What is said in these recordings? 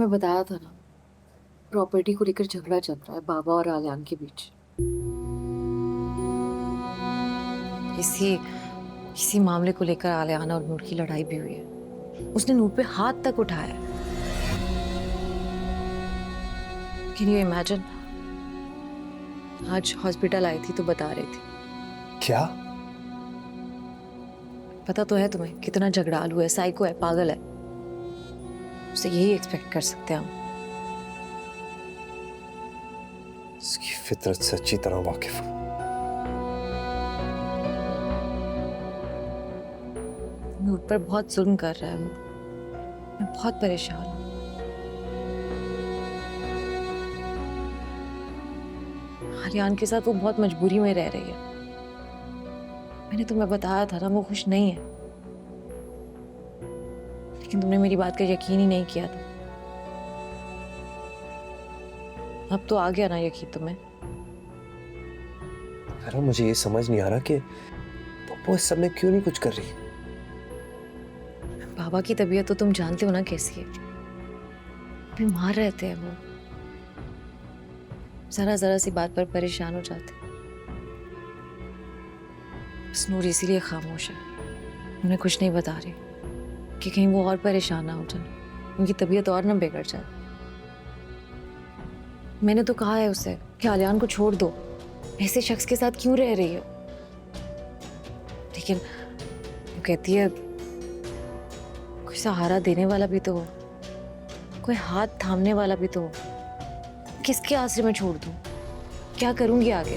तुम्हें बताया था ना, प्रॉपर्टी को लेकर झगड़ा चल रहा है बाबा और आलियान के बीच। इसी इसी मामले को लेकर आलियान और नूर की लड़ाई भी हुई है। उसने नूर पे हाथ तक उठाया है। Can you imagine? आज हॉस्पिटल आई थी तो बता रही थी। क्या? पता तो है तुम्हें कितना झगड़ालू है, साइको है, पागल है। उससे यही एक्सपेक्ट कर सकते हैं हम। इसकी फितरत से अच्छी तरह वाकिफ हूं। नूर पर बहुत जुल्म कर रहा है वो। मैं बहुत परेशान हूँ। आलियान के साथ वो बहुत मजबूरी में रह रही है। मैंने तुम्हें बताया था ना, वो खुश नहीं है। लेकिन तुमने मेरी बात का यकीन ही नहीं किया था। अब तो आ गया ना यकीन तुम्हें। अरे मुझे ये समझ नहीं आ रहा कि वो इस समय क्यों नहीं कुछ कर रही। बाबा की तबीयत तो तुम जानते हो ना कैसी है। बीमार रहते हैं वो। जरा जरा सी बात पर परेशान हो जाते हैं। बस नूर इसीलिए खामोश है। उन्हें कुछ नहीं बता रही कि कहीं वो और परेशान ना हो जाए, उनकी तबीयत और ना बिगड़ जाए। मैंने तो कहा है उसे कि आलियान को छोड़ दो, ऐसे शख्स के साथ क्यों रह रही हो। लेकिन वो कहती है कोई सहारा देने वाला भी तो हो, कोई हाथ थामने वाला भी तो हो। किसके आश्रय में छोड़ दूं? क्या करूंगी आगे?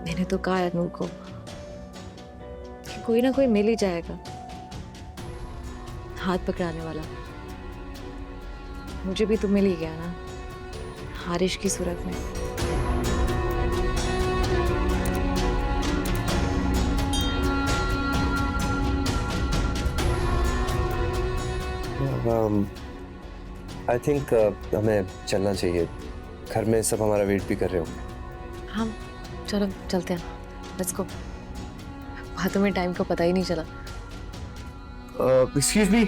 मैंने तो कहा है नूर को कि कोई ना कोई मिल ही जाएगा हाथ पकड़ाने वाला। मुझे भी तो मिल ही गया ना, हारिश की सूरत में। आई थिंक हमें चलना चाहिए। घर में सब हमारा वेट भी कर रहे होंगे। हम चलो चलते हैं, लेट्स गो। बातों में टाइम का पता ही नहीं चला। Excuse me,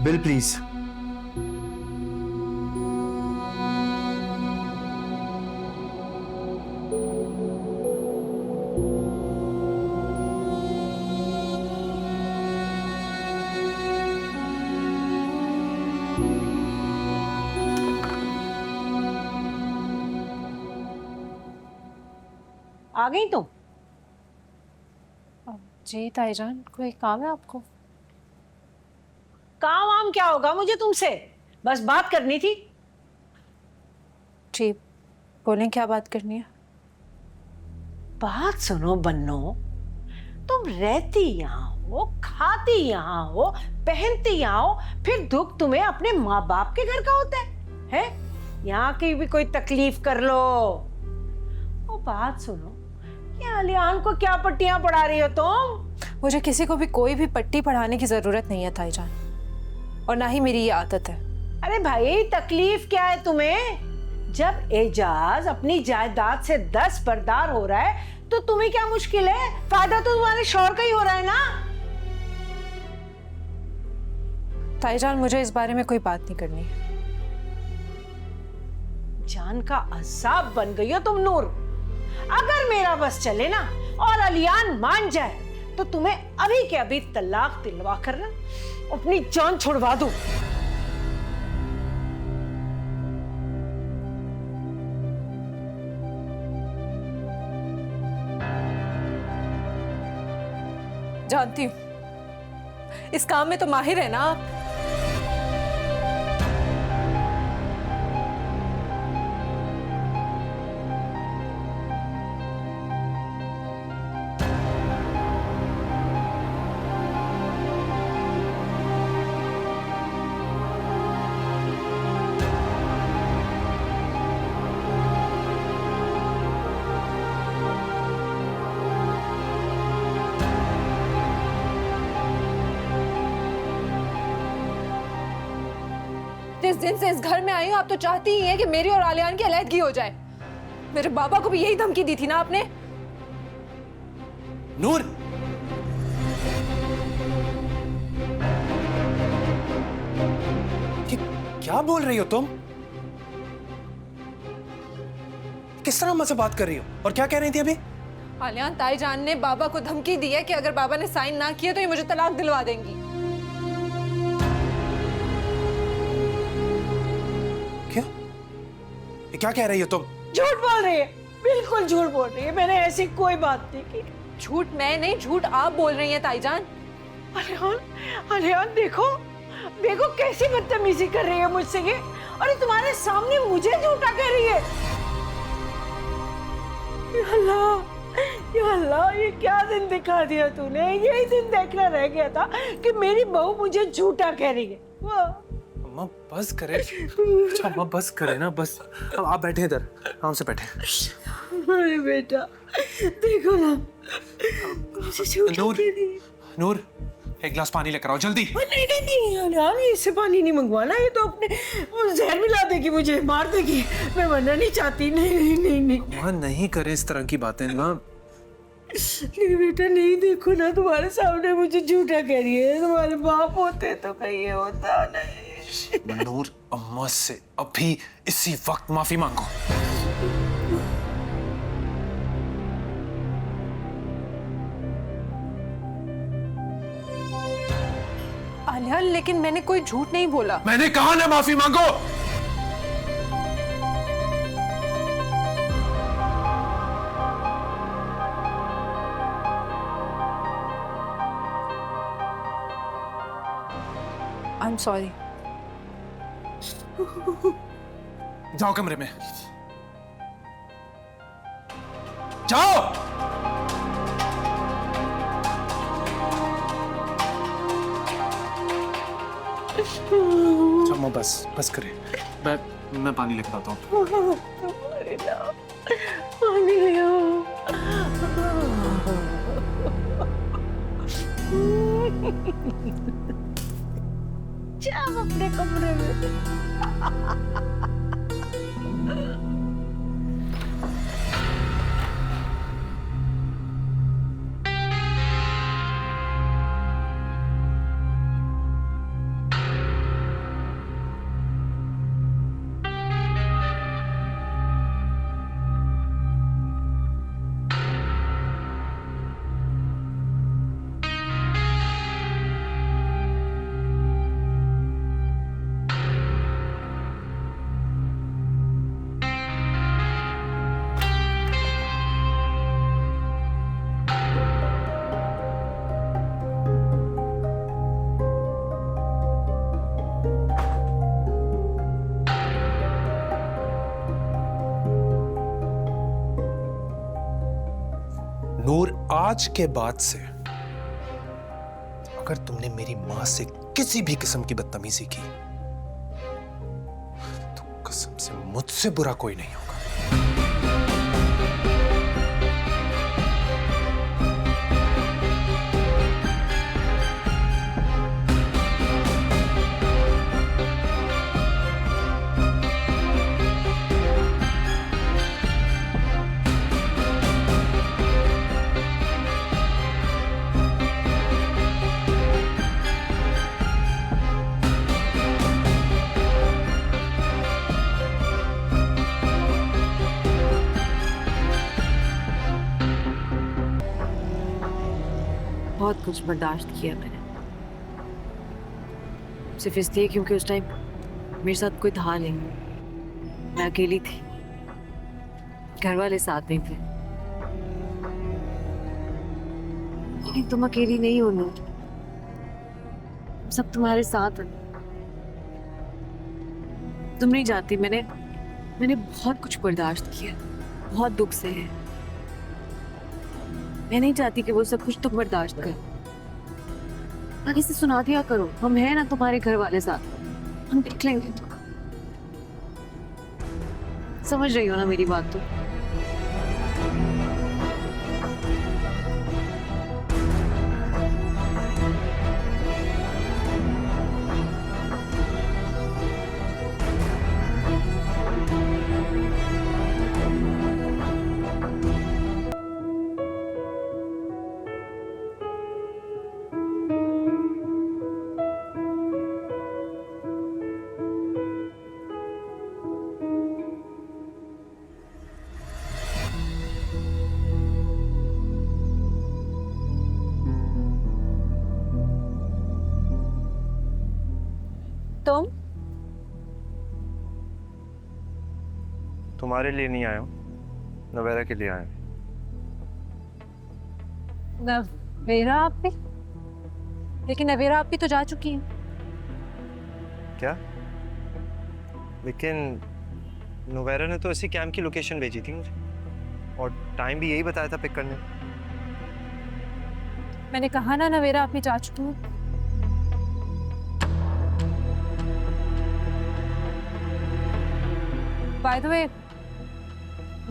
bill please. आ गई तुम? जी ताईजान, कोई काम है आपको? काम वाम क्या होगा मुझे तुमसे, बस बात करनी थी। जी बोलें, क्या बात करनी है? बात सुनो बन्नो, तुम रहती यहाँ हो, खाती यहाँ हो, पहनती यहाँ हो, फिर दुख तुम्हें अपने माँ बाप के घर का होता है? यहाँ की भी कोई तकलीफ कर लो। वो बात सुनो, ये आलियान को क्या पट्टियां पढ़ा रही हो तुम? मुझे किसी को भी कोई भी पट्टी पढ़ाने की जरूरत नहीं है ताईजान, और ना ही मेरी ये आदत है। अरे भाई, तकलीफ क्या है तुम्हें? जब एजाज अपनी जायदाद से 10 बरदार हो रहा है तो तुम्हें क्या मुश्किल है? फायदा तो तुम्हारे शौहर का ही हो रहा है ना। ताईजान, मुझे इस बारे में कोई बात नहीं करनी है। जान का अजाब बन गई हो तुम नूर। अगर मेरा बस चले ना और आलियान मान जाए तो तुम्हें अभी के अभी तलाक दिलवा कर ना अपनी जान छुड़वा दूं। जानती हूँ इस काम में तो माहिर है ना आप। जिस दिन से इस घर में आई हूं, आप तो चाहती ही हैं कि मेरी और आलियान की अलहदगी हो जाए। मेरे बाबा को भी यही धमकी दी थी ना आपने? नूर, ये क्या बोल रही हो तुम? किस तरह मुझसे बात कर रही हो? और क्या कह रही थी अभी? आलियान, ताईजान ने बाबा को धमकी दी है कि अगर बाबा ने साइन ना किए तो ये मुझे तलाक दिलवा देंगी। क्या? ये क्या कह रही हो तुम? झूठ बोल रही है, बिल्कुल झूठ बोल रही है। मैंने ऐसी कोई बात नहीं की। झूठ मैं नहीं, झूठ आप बोल रही हैं ताईजान। अलियान देखो देखो कैसी बदतमीजी कर रही है मुझसे ये। अरे तुम्हारे सामने मुझे झूठा कह रही है। या अल्लाह, ये क्या दिन दिखा दिया तूने। यही दिन देखना रह गया था कि मेरी बहू मुझे झूठा कह रही है। वाह, अम्मा बस करे। अच्छा अम्मा बस करे ना, बस। अब आप बैठे इधर, आराम से बैठे। अरे बेटा देखो ना, मुझे झूठा नूर, कह रही है। नूर, एक गिलास पानी लेकर आओ जल्दी। नहीं नहीं नहीं यार, इससे पानी नहीं मंगवाना। ये तो अपने वो जहर मिला देगी, मुझे मार देगी। मैं मरना नहीं चाहती। नहीं नहीं नहीं नहीं माँ नहीं करे इस तरह की बातें ना। नहीं बेटा नहीं, देखो ना तुम्हारे सामने मुझे झूठा कह रही है। तुम्हारे बाप होते तो कहीं ये होता नहीं। नूर, अम्मा से अभी इसी वक्त माफी मांगो। आलियान, लेकिन मैंने कोई झूठ नहीं बोला। मैंने कहा ना माफी मांगो। I am sorry. जाओ कमरे में, जाओ। अच्छा बस करे। मैं पानी लेकर आता हूँ। पानी ले आओ। जाओ अपने कमरे में। नूर, आज के बाद से अगर तुमने मेरी मां से किसी भी किस्म की बदतमीजी की तो कसम से मुझसे बुरा कोई नहीं होगा। बहुत कुछ बर्दाश्त किया मैंने, सिर्फ इसलिए क्योंकि उस टाइम मेरे साथ कोई था नहीं। मैं अकेली थी, घर वाले साथ नहीं थे। लेकिन तुम अकेली नहीं हो नूर, सब तुम्हारे साथ हैं। तुम नहीं जानती, मैंने बहुत कुछ बर्दाश्त किया, बहुत दुख से है। मैं नहीं चाहती कि वो सब कुछ तुम बर्दाश्त कर। आगे से सुना दिया करो, हम हैं ना तुम्हारे घर वाले साथ, हम देख लेंगे। समझ रही हो ना मेरी बात? तो तुम? तुम्हारे लिए नहीं आया हूँ, नवेरा के लिए आया हूँ। नवेरा आप भी? लेकिन नवेरा आप भी तो जा चुकी हैं। क्या? लेकिन नवेरा ने तो इसी कैंप की लोकेशन भेजी थी मुझे, और टाइम भी यही बताया था पिक करने। मैंने कहा ना नवेरा आप भी जा चुकी हैं। बाय द वे,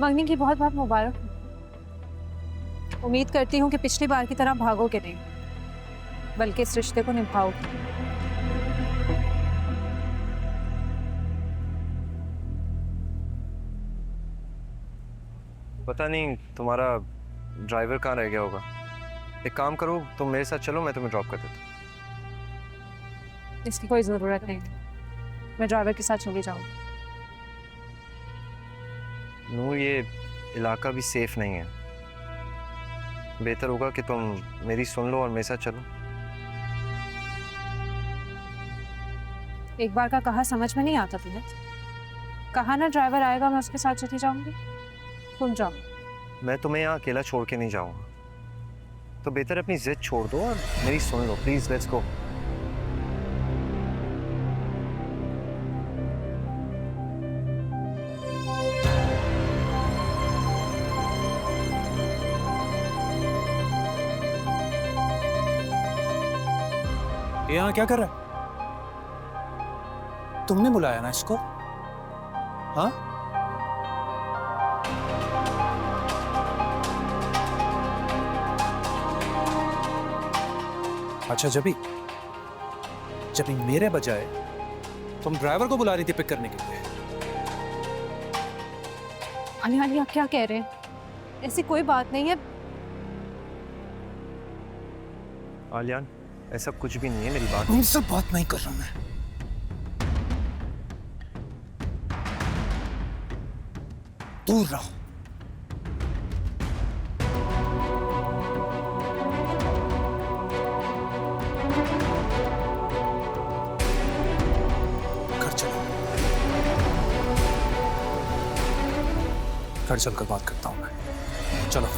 मंगनी की बहुत बहुत मुबारक। उम्मीद करती हूँ कि पिछली बार की तरह भागोगे नहीं, बल्कि इस रिश्ते को निभाओगे। पता नहीं तुम्हारा ड्राइवर कहाँ रह गया होगा। एक काम करो, तुम मेरे साथ चलो, मैं तुम्हें ड्रॉप कर देता हूँ। इसकी कोई जरूरत नहीं, मैं ड्राइवर के साथ चली जाऊँ। नूर, ये इलाका भी सेफ नहीं है। बेहतर होगा कि तुम मेरी सुन लो और मेरे साथ चलो। एक बार का कहा समझ में नहीं आता तुम्हें? कहा ना ड्राइवर आएगा मैं उसके साथ चली जाऊंगी। तुम जाओ। मैं तुम्हें यहाँ अकेला छोड़ के नहीं जाऊँगा, तो बेहतर अपनी जिद छोड़ दो और मेरी सुन लो प्लीज। Let's go. ये यहाँ क्या कर रहा है? तुमने बुलाया ना इसको? हाँ? अच्छा, जबी मेरे बजाय तुम ड्राइवर को बुला रही थी पिक करने के लिए। अली आप क्या कह रहे हैं? ऐसी कोई बात नहीं है। आलियान, ऐसा कुछ भी नहीं है, मेरी बात। उनसे बात नहीं कर रहा मैं। दूर रहो। घर चलो, घर चलकर बात करता हूं मैं। चलो।